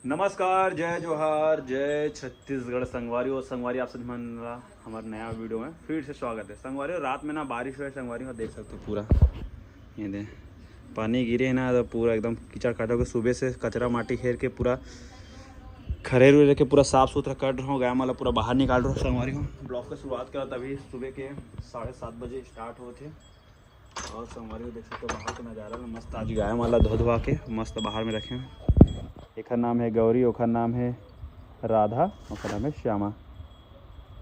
नमस्कार, जय जोहार, जय छत्तीसगढ़। संगवारी आप सभी हमारे नया वीडियो में फिर से स्वागत है। संगवारी रात में ना बारिश हुई। संगवारी देख सकते हो पूरा ये दे पानी गिरे है ना, तो पूरा एकदम कीचड़ काटा के सुबह से कचरा माटी घेर के पूरा खरेर उरेर के पूरा साफ सुथरा कर रहा हूँ। गाय माला पूरा बाहर निकाल रहा हूँ। संगवारी हूँ ब्लॉग की शुरुआत करा तभी सुबह के 7:30 बजे स्टार्ट हुए थे। और संगवारी देख सकते हो बाहर का नज़ारा में मस्त। आज गाय माला धो धुआ के मस्त बाहर में रखे हैं। एक नाम है गौरी, ओखर नाम है राधा, ओखर नाम है श्यामा।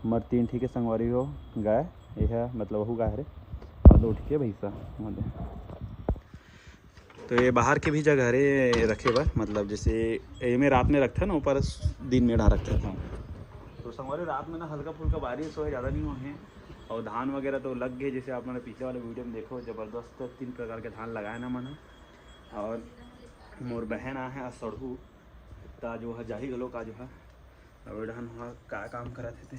मर 3 ठीक है संगवारी हो गाय, ये है मतलब वहू गाय रे, और 2 ठीक है भैंसा। तो ये बाहर के भी जगह रे रखे बार, मतलब जैसे ये में रात में रखते हैं ना, ऊपर दिन में ढा रखते हैं। तो संगवारी रात में ना हल्का फुल्का बारिश हो, ज़्यादा नहीं हुए। और धान वगैरह तो लग गए, जैसे आप मैंने पिछले वाले वीडियो में देखो ज़बरदस्त 3 प्रकार के धान लगाए ना मैंने। और मोर बहन आ है सड़हू ता जो है जाही गलो का जो है अब एडहन वहाँ का काम करा थे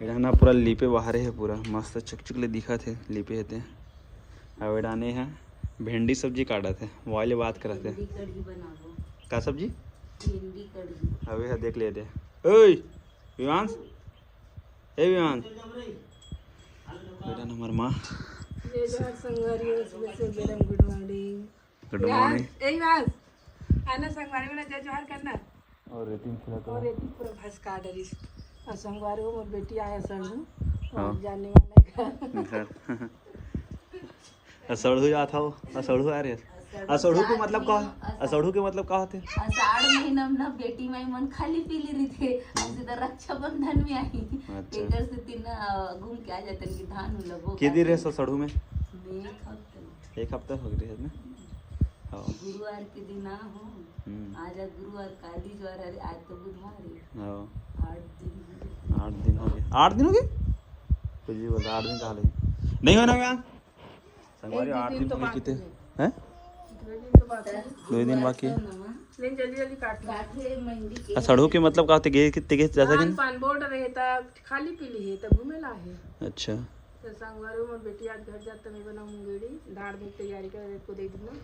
एडहना पूरा लिपे बाहरे है, पूरा मस्त चकचक ले दिखा थे लिपे थे। अब एडाने हैं भिंडी सब्जी काटा थे, वाले बात करा थे का सब्जी अब है देख लेते। विवांश हे विवांश बेटा हमार माँ गुड मॉर्निंग आना संगवारी में जय जोहार करना और रेती में खिला और रेती पूरा भस का डरिस। और संगवारी हो मोर बेटी आया सड़ू हाँ। और जाने वाला घर असड़ू जाता हो। असड़ू आ रे असड़ू के मतलब का, असड़ू के मतलब का होते? आषाढ़ महीना में ना बेटी माई मन खाली पीली रही थे, सीधा रक्षाबंधन में आई। अच्छा। एकर से तीन घूम के आ जाते कि धान लगो के दिन रहे सड़ू में? एक 1 हफ्ता हो गई है ना। हाँ गुरुवार के दिन आ हो। आज गुरुवार काली ज्वार है, आज तो बुधवार है। हाँ 8 दिन 8 दिन हो गए। 8 दिन हो गए कुछ भी बोला। 8 दिन कहा लगे नहीं हो ना यार संगवारी 8 दिन हो गए कितने हैं? 2 दिन बाकी लेकिन जल्दी जल्दी काटे मेहंदी के सड़ू के मतलब का होते गे कितने गे जैसा कि पान बोर्ड रहे ता खाली पीली है तब घूमे ला है। अच्छा तो संगवारी मोर बेटी आज घर जाता मैं बना मुंगेड़ी दाढ़ में तैयारी कर को दे दूँ।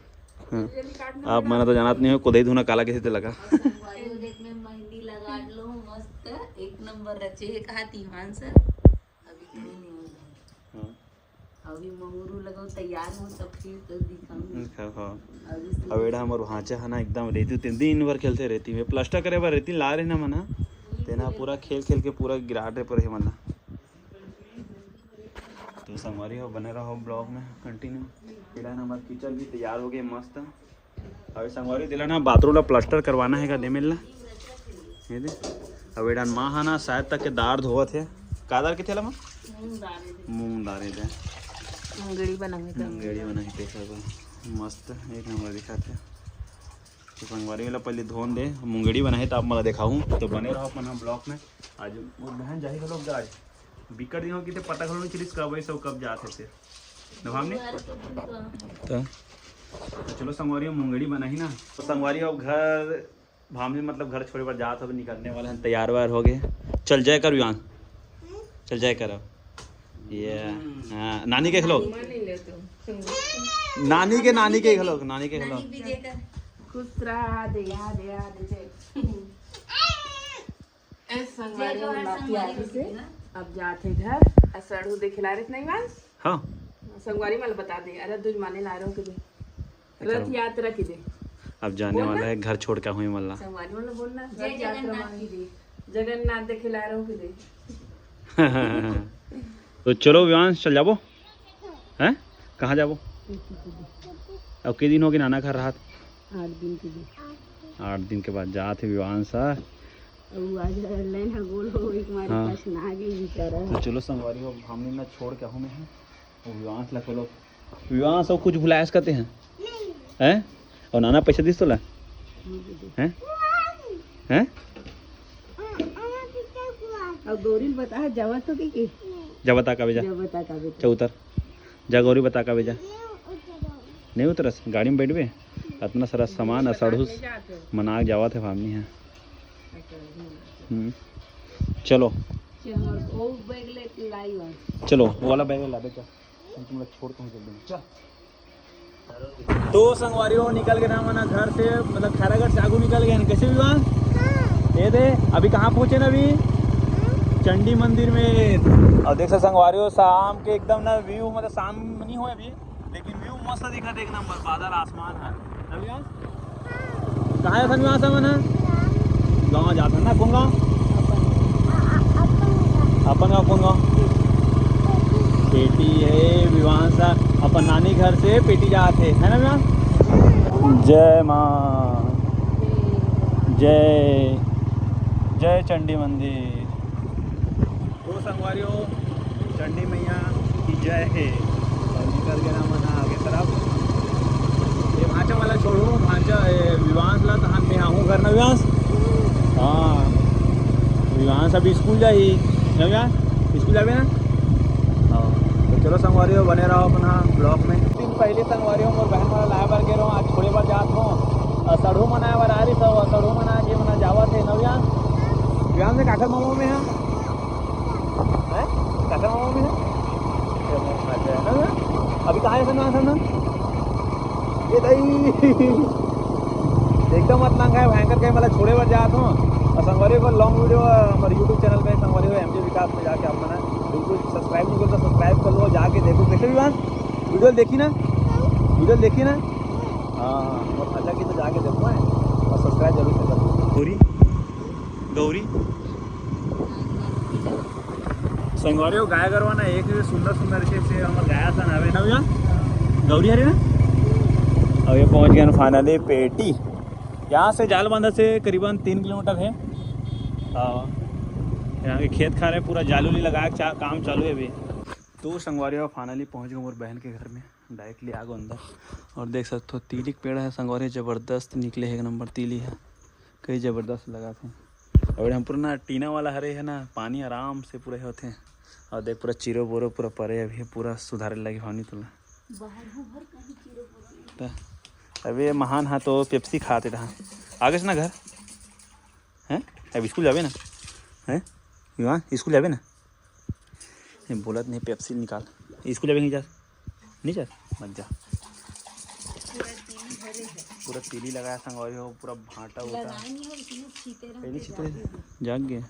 हाँ। जल्दी काटना आप मना तो जानत नहीं हो कोदई धुना काला कैसे लगा। देख में मेहंदी लगा लो मस्त एक नंबर रचे एक हाथी हां सर अभी तो नहीं हो। हाँ अभी मंगरू लगाओ तैयार हो तब फिर तो दिखाऊंगी। हाँ अब एडा हमर भांचा है ना एकदम रेती 3 दिन भर खेलते रेती में प्लास्टर करे बार रेती ला रहे ना मना तेना पूरा खेल खेल के पूरा गिराट है पर है मना। तो संगवारी हो बने रहो ब्लॉग में कंटिन्यू। एडा हमारा किचन भी तैयार हो गए मस्त। अब संगवारी दिला ना बाथरूम ला प्लास्टर करवाना है का दे मिलना ये दे। अब एडा माँ है ना शायद तक के दार धोवत है का दार के थेला माँ मूंग दारे दे मुंगेड़ी बनाएंगे मुंगेड़ी बनाई देखा मस्त एक नंबर दिखाते। तो संगवारी वाला पहले धोन दे मुंगेड़ी बनाए तो आप मैं दिखाऊँ। तो बने रहो अपन ब्लॉग में। आज वो बहन जाही लोग आज बिकट दिन हो कि पता करो चलिस कब सब कब जाते थे हमने तो चलो संगवारी मुंगेड़ी बनाई ना। तो संगवारी अब घर भामी मतलब घर छोड़े पर जात हो निकलने वाले हैं, तैयार वार हो गए। चल जाए कर विवान चल जाए कर। ये हाँ नानी के खिलो नानी के खिलो नानी के खिलो खुश रहा दे संगवारी में नाती आगे से अब जाते घर सड़ू दे खिला रहे नहीं बात। हाँ संगवारी माल बता दे अरे दूध माने ला रहे हो कि रथ यात्रा की दे अब जाने वाला है घर छोड़ के हुई मल्ला। संगवारी वाला बोलना रथ यात्रा मांगी दे जगन्नाथ दे खिला रहे हो कि दे। तो चलो विवान चल जाबो हैं कहाँ जाबो? अब के दिन हो गए नाना घर रात 8 दिन की दे 8 दिन के बाद जाते विवान सा। तो चलो संगवारी हो हमने ना छोड़ के हमें हैं वो विवाह ला चलो विवाह सब कुछ भुलाया करते हैं हैं और नाना पैसा दिस तो ला हैं हैं अब गौरी बता जावा तो की जा बता का बेजा चौतर जा गौरी बता का बेजा नहीं उतरस गाड़ी में बैठबे इतना सारा सामान असड़ूस मना जावा थे फामनी है। चलो चलो वो वाला बैग ला दे तुम लोग छोड़ के चल। तो संगवारी हो निकल गए ना मना घर से, मतलब खैरागढ़ से आगू निकल गए कैसे भी वहाँ ये दे अभी कहाँ पहुँचे ना अभी चंडी मंदिर में। और देख सकते संगवारियों शाम के एकदम ना व्यू मतलब शाम नहीं हुआ अभी लेकिन व्यू मस्त दिखा एक नंबर बादल आसमान है। कहाँ है सनवास मन है गाँव जाता है ना कौन गाँव अपन गाँव कौन गाँव पेटी है विवाह सा अपन नानी घर से पेटी जाते है ना विवाह। जय माँ जय जय चंडी मंदिर। तो संगवारियों चंडी मैया की जय है। और निकल गया ना मना आगे तरफ ये भांचा वाला छोड़ू भांचा विवांस ला तहां में आऊँ घर ना विवांस। हाँ विवांस अभी स्कूल जाही ना विवांस स्कूल जावे ना। हाँ तो चलो संगवारियों बने रहो अपना ब्लॉग में। दिन पहले संगवारियों मोर बहन वाला लाया बार गे रहा हूँ आज छोड़े बार जात हूँ सड़ू मनाया बार आ रही सब सड़ू मना के मना जावा थे ना विवांस। विवांस में काकर मामा में है काकर मामा में है अभी कहाँ है सनवास ना ये दही एकदम मत लंग है भयंकर कहीं मतलब छोड़े बार जात हूँ। और संगवारी को लॉन्ग वीडियो हमारे यूट्यूब चैनल पे संगवारी को एमजे विकास में जाके आप मना बिल्कुल सब्सक्राइब नहीं करता सब्सक्राइब कर लो जाके देखो कैसे भी बात वीडियो देखी ना हाँ और अच्छा की तो जाके देखो है और सब्सक्राइब जरूर से करो। गौरी गौरी संगवारी को गाय गरवा ना एक सुंदर सुंदर से हमारे गाया था ना ना भैया गौरी हरे ना। अब ये पहुंच गए फाइनली पेटी। यहाँ से जाल बांधा से करीबन 3 किलोमीटर है। यहाँ के खेत खा रहे पूरा जालूली लगा काम चालू है अभी। तो संगवारी फाइनली पहुँच गए मोर बहन के घर में डायरेक्टली आ गए अंदर। और देख सकते हो तीली के पेड़ है संगवारी ज़बरदस्त निकले है एक नंबर तीली है कई ज़बरदस्त लगा थे। और हम पूरा ना टीना वाला हरे है ना पानी आराम से पूरे होते हैं। और देख पूरा चिरो बोरो पूरा परे अभी पूरा सुधारे लगे पानी तुला अभी महान हाँ तो पेप्सी खाते रहा आगे से ना घर हैं अब स्कूल जावे ना हैं विवाह स्कूल जावे ना बोलत नहीं पेप्सी निकाल स्कूल जावे नहीं जा मत जा। पूरा तीली लगाया संगवारी हो पूरा भाटा उटा जाग गए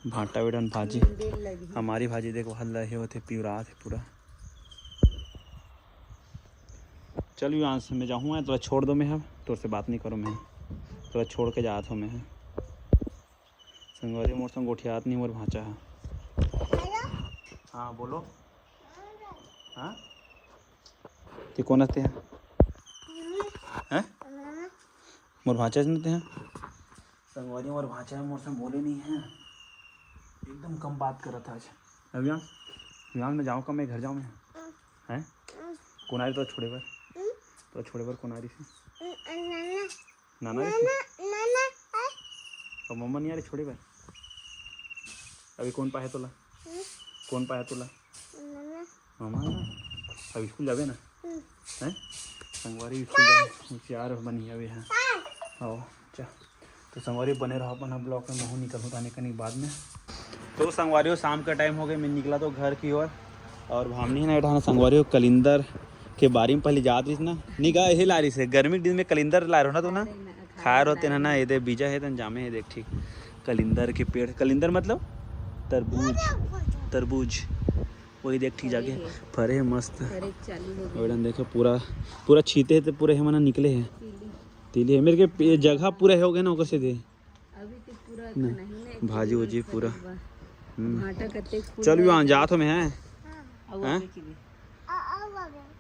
भाटा बेटन भाजी हमारी भाजी देखो हल रहे होते पिवरा थे पूरा। चल यहाँ से मैं जाऊँ थोड़ा छोड़ दो मैं तो से बात नहीं करूँ मैं थोड़ा छोड़ के जाता हूँ मैं संगवारी मोर संग गोठियात नहीं मोर भाचा है। हाँ बोलो हाँ ते कौन आते हैं हैं मोर भाचा नहीं हैं संगवारी मोर भाचा है मोर संग बोले नहीं हैं एकदम कम बात कर रहा था आज। अभियान में जाऊँ कब मैं घर जाऊँ मैं हैं कौन आ रही तो छोड़े बार तो छोड़े बार कौन आ रही थी नाना और मम्मा नहीं आ रही छोड़े बार अभी कौन पाया तोला कौन पाया तोला मामा अब स्कूल जावे ना हैं संगवारी स्कूल जावे यार बनी अभी हैं आओ चा तो संगवारी बने रहो अपना ब्लॉक में महू निकल होता निकलने के बाद में। तो संगवारियों शाम का टाइम हो गया मैं निकला तो घर की ओर और भामनी ना बैठा संगवारियों कलिंदर के बारी में पहले जात रही ना नहीं गा यही ला रही से गर्मी के दिन में कलिंदर ला रहे हो ना तो ना खा रहे होते ना ये बीजा है तो जामे है देख ठीक कलिंदर के पेड़ कलिंदर मतलब तरबूज वही देख ठीक जाके फरे है मस्त देखो पूरा पूरा छीते तो पूरे है मना निकले हैं तीली है मेरे के जगह पूरा हो गया ना कैसे दे भाजी वजी पूरा चल वहाँ जात हो मैं है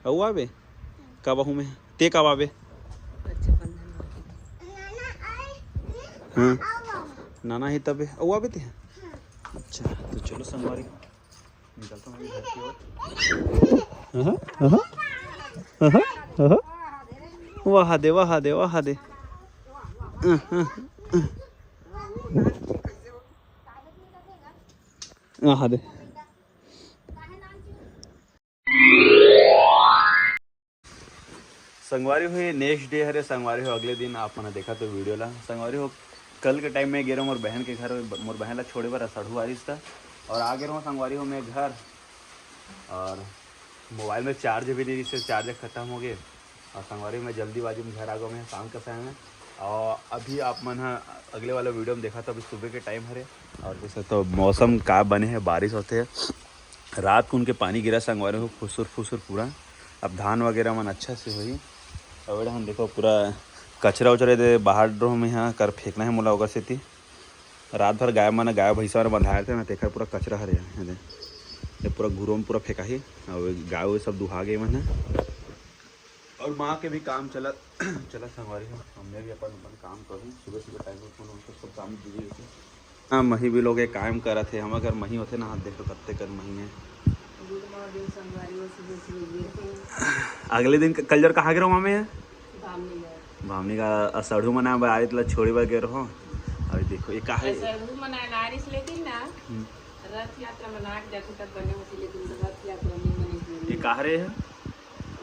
अहुआ बे कब आहू मैं ते कब आवे हाँ नाना ही तब अहुआ बे ते अच्छा तो चलो संगवारी निकलता हूँ घर की ओर। वाह दे वाह दे वाह दे आहा दे संगवारी हुई नेक्स्ट डे हरे संगवारी हो अगले दिन आप मैंने देखा तो वीडियो ला संगवारी हो कल के टाइम में गे रहा मोर बहन के घर मोर बहन ला छोड़े बार सड़ू आ रही था और आ गया संगवारी हो मैं घर और मोबाइल में चार्ज भी नहीं से चार्जर ख़त्म हो गए और संगवारी में जल्दीबाजी में घर आ गया मैं शाम के समय में और अभी आप मन अगले वाला वीडियो में देखा था, अभी सुबह के टाइम हरे और जैसे तो मौसम का बने हैं, बारिश होते हैं। रात को उनके पानी गिरा संगवारी हो फुसुर फुसुर पूरा। अब धान वगैरह मन अच्छा से हुई। और हम देखो पूरा कचरा उचरा दे बाहर ड्रो में यहाँ कर फेंकना है मोला ओकर सेती। रात भर गाय भैंसा बंधाए थे ना, तेकर पूरा कचरा हरे ये पूरा घुरो में पूरा फेंका ही। और गाय सब दुहा गए मन है। और माँ के भी काम चला संगवारी हो, हमने भी अपन काम करूँ सुबह सुबह टाइम पर सब काम दीजिए। हाँ मही भी लोग एक काम करा थे, हम अगर मही होते ना, हाथ देखो कत्ते कर मही है। गुड मॉर्निंग संगवारी वो सुबह सुबह अगले दिन कल जर कहाँ गिरो मामे है भामनी गए भावनी का असड़ू मना आए तो छोड़ी बार गे रहो। अभी देखो ये कहा सड़ू मना नारिस लेकिन ना रथ यात्रा मना के जाते तब बने होती, लेकिन रथ यात्रा नहीं बनी। ये कहा रहे है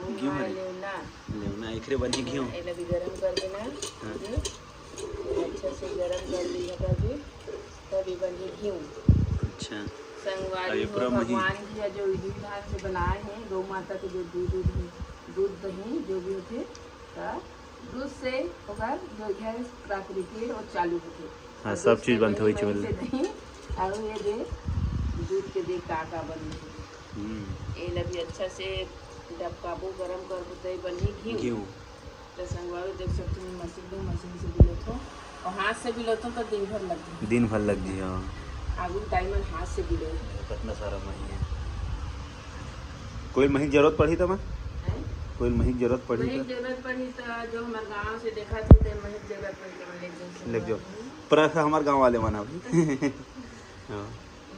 घी लेना लेना एकरे बनी घी एला भी गरम कर देना। अच्छा से गरम कर लिया कभी तभी बनी घी। अच्छा संगवारी हो भगवान की जो विधि विधान से बनाए हैं, गौ माता के जो दूध दही जो भी होते दूध से होकर जो है प्राकृतिक और चालू होते। हाँ सब चीज बनते हुई चल दही और ये दे दूध के दे काका बनी एला भी अच्छा से डबकाबो गरम कर बुतई बनी घी। तो संगवारी देख सकते हैं मशीन से बिलोतो और हाथ से बिलोतो तो दिन भर लग जी। हाँ आगू टाइम हाथ से बिलो कितना सारा मही है। कोई मही जरूरत पड़ी तो कोई मही जरूरत पड़ी तो जो हमारे गांव से देखा थे तो मही जरूरत पड़ी तो ले जाओ पर हमारे गांव वाले मना भी हाँ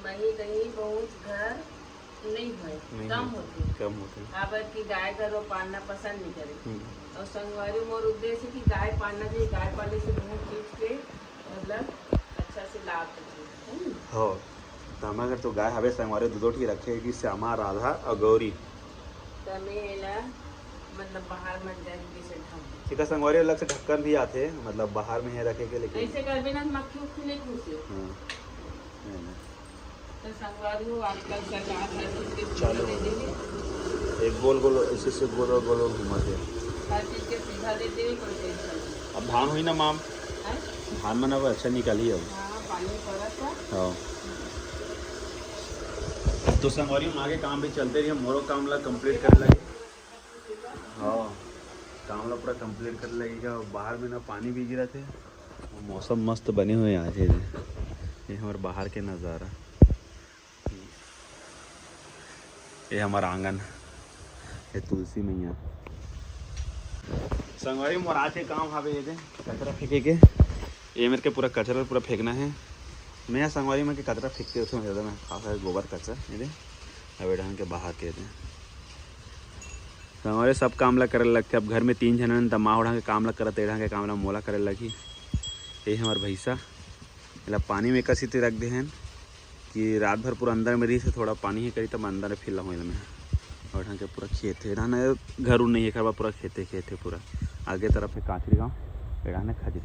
मही कहीं बहुत घर नहीं है, कम होते अब की गाय घर पालना पसंद नहीं करे। और संगवारी मोर उद्देश्य की गाय पालना चाहिए, गाय पालने से बहुत चीज के मतलब अच्छा से लाभ होते हो। तो हम अगर तो गाय हवे संगवारी दो ठीक रखे कि श्यामा राधा और गौरी तमेला मतलब बाहर मत जाए से ढक ठीक है। संगवारी अलग से ढक्कन भी आते मतलब बाहर में है रखे के, लेकिन ऐसे कर बिना मक्खी उक्खी नहीं घुसे। तो संगवारी हो आजकल सरकार हर चीज के चालू दे देंगे, एक गोल गोल ऐसे से गोल गोल घुमाते हर चीज के सीधा दे देंगे, कोई टेंशन अब धान हुई ना माम नहीं। धान मना अच्छा निकाली अब। हाँ पानी पड़ा था। हाँ तो संगवारी में आगे काम भी चलते रही, मोरो काम ला कंप्लीट कर लगे। हाँ काम ला पूरा कंप्लीट कर लगेगा। बाहर में ना पानी भी गिरा थे, मौसम मस्त बने हुए आज है। ये हमारे बाहर के नज़ारा, ये हमारा आंगन, ये तुलसी मैया। संगवारी मोर आज के काम हावे ये कचरा फेंके के, ये मेरे के पूरा कचरा पूरा फेंकना है। मैं यहाँ संगवारी में के कचरा फेंकते होते ज़्यादा मैं खासा गोबर कचरा ये अवेडान के बाहर के दे संगवारी सब काम ला करे लगते। अब घर में 3 जन दमा उड़ा के काम ला करते, एढ़ा के काम ला मोला करे लगी। ये हमार भैंसा एला पानी में कसी रख दे हैं कि रात भर पूरा अंदर में रही से थोड़ा पानी ही करी तब अंदर फिर लगा में। और ढंग के पूरा खेत है ना, घर उर नहीं है खरबा, पूरा खेत है पूरा। आगे तरफ है कांचरी गाँव एड़ा ने खजरी,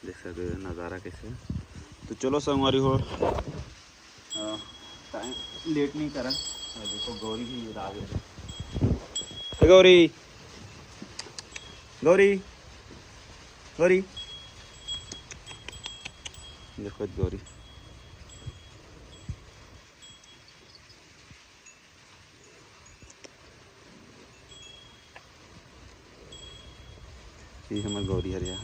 देख सकते नज़ारा कैसे। तो चलो संगवारी हो टाइम लेट नहीं करा। देखो गौरी भी आ गई। गौरी गौरी गौरी देखो गौरी ये हमारे गौरी हरिया।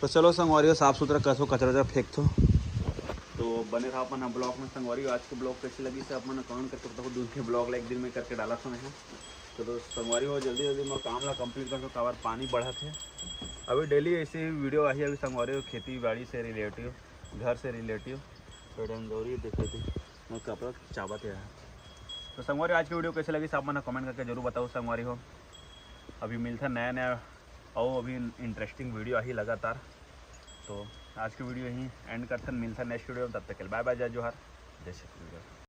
तो चलो संगवारी साफ सुथरा कसो कचरा फेंक तो बने रहा अपन ब्लॉग में। संगवारी आज के ब्लॉग कैसी लगी से अपन कमेंट करके बताओ। दूध के ब्लॉग ला एक दिन में करके डाला था मैं। तो संगवारी हो जल्दी मैं काम ला कंप्लीट कर कवर पानी बढ़ा थे। अभी डेली ऐसी वीडियो आई अभी संगवारी हो खेती बाड़ी से रिलेटिव, घर से रिलेटिव। तो गौरी देखे थे मैं कपड़ा चावत है। तो संगवारी आज की वीडियो कैसे लगी सब मैंने कमेंट करके जरूर बताओ। संगवारी हो अभी मिलता नया और अभी इंटरेस्टिंग वीडियो आई लगातार। तो आज की वीडियो यहीं एंड करते, मिलता नेक्स्ट वीडियो। तब तक बाय बाय, जय जोहार, जय श्री कृष्ण।